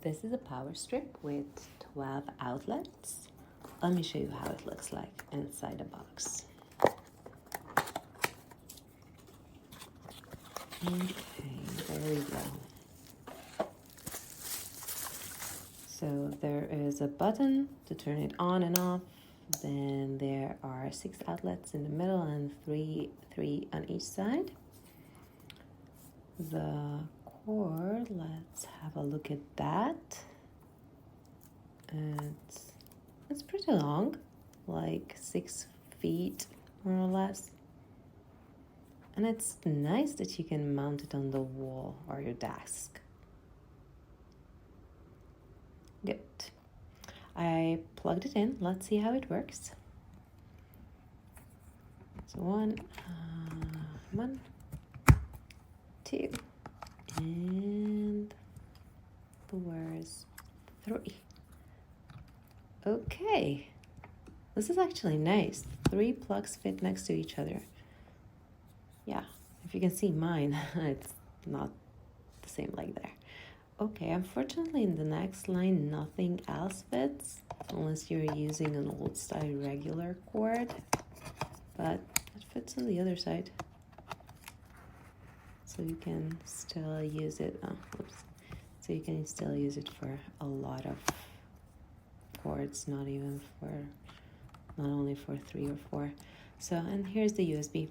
This is a power strip with 12 outlets. Let me show you how it looks like inside the box. Okay, there we go. So there is a button to turn it on and off. Then there are 6 outlets in the middle and three on each side. The cord, let's have a look at that. It's pretty long, like 6 feet more or less. And it's nice that you can mount it on the wall or your desk. Good. I plugged it in. Let's see how it works. So one, 2, and where's 3? Okay, this is actually nice. 3 plugs fit next to each other. Yeah, if you can see mine, it's not the same like there. Okay, unfortunately in the next line nothing else fits unless you're using an old style regular cord, but it fits on the other side. So you can still use it, so you can still use it for a lot of cords, not only for 3 or 4. So, and here's the USB.